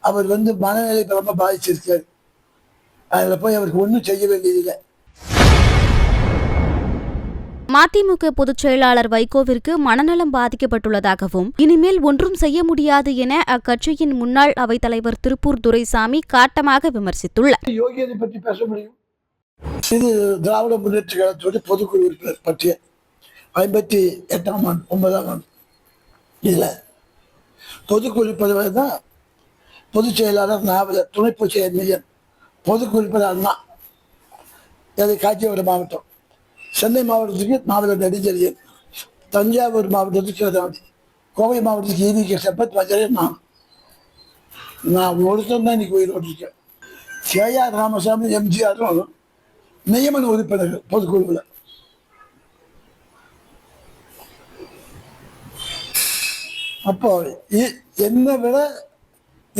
அவர் மனநிலை ரொம்ப பாதிச்சிருக்காரு. அதில் போய் அவருக்கு ஒன்றும் செய்ய வேண்டியதில்லை. மதிமுக பொதுச் செயலாளர் வைகோவிற்கு மனநலம் பாதிக்கப்பட்டுள்ளதாகவும் இனிமேல் ஒன்றும் செய்ய முடியாது என அக்கட்சியின் முன்னாள் அவைத்தலைவர் திருப்பூர் துரைசாமி காட்டமாக விமர்சித்துள்ளார். யோகியதை பற்றி பேச முடியும். இது திராவிட முன்னேற்ற கழகத்தோட பொதுக்குழு உறுப்பினர் பற்றிய 58ஆம் ஆண்டு 9ஆம் ஆண்டு இதில் பொதுக்குழு உறுப்பினர் தான் பொதுச் செயலாளர் நாவலர், துணை பொதுச் செயலர் பொதுக்குழு உறுப்பினர் அண்ணா. அது காஞ்சிபுரம் மாவட்டம், சென்னை மாவட்டத்துக்கு நாவலர் நெடுஞ்செழியன், தஞ்சாவூர் மாவட்டத்துக்கு சிவதாமி, கோவை மாவட்டத்துக்கு ஈவிகே சம்பத் வஜரன். நான் ஒருத்தன் தான் இன்னைக்கு உயிரோடு இருக்கேன். கேஆர் ராமசாமி, எம்ஜிஆரும் நியமன உறுப்பினர்கள் பொதுக்குழுவில். அப்போ என்னை விட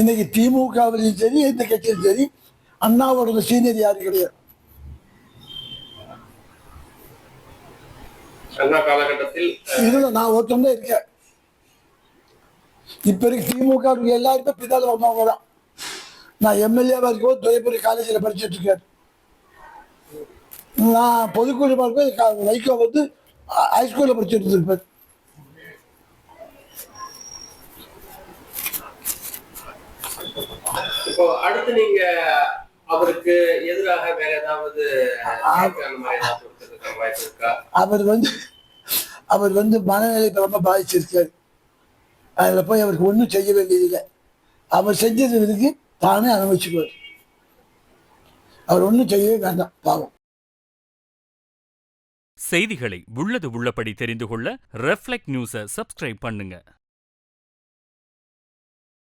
இன்னைக்கு திமுகவிலையும் சரி எந்த கட்சியும் சரி அண்ணாவோட சீனியர் யாரு கிடையாது. இதுல நான் ஒருத்தம் தான் இருக்கேன். இப்ப இருக்கு திமுக எல்லாருமே பின்னால வந்தவங்க தான். நான் எம்எல்ஏவா இருக்கோ துறைப்பூர் காலேஜில் படிச்சுட்டு இருக்கேன். நான் பொதுக்குழு வைகோ ஹைஸ்கூல்ல படிச்சுட்டு இருப்பேன். இப்போ அடுத்து நீங்க அவருக்கு எதிராக வேற ஏதாவது அவர் மனநிலை ரொம்ப பாதிச்சிருக்காரு. அதுல போய் அவருக்கு ஒன்றும் செய்ய வேண்டியதில்லை. அவர் செஞ்சதுக்கு தானே அனுபவிச்சுக்குவார். அவர் ஒன்றும் செய்யவே வேண்டாம், பாவம். செய்திகளை உள்ளது உள்ளபடி தெரிந்து கொள்ள ரெஃப்ளெக்ட் நியூஸை சப்ஸ்கிரைப் பண்ணுங்க.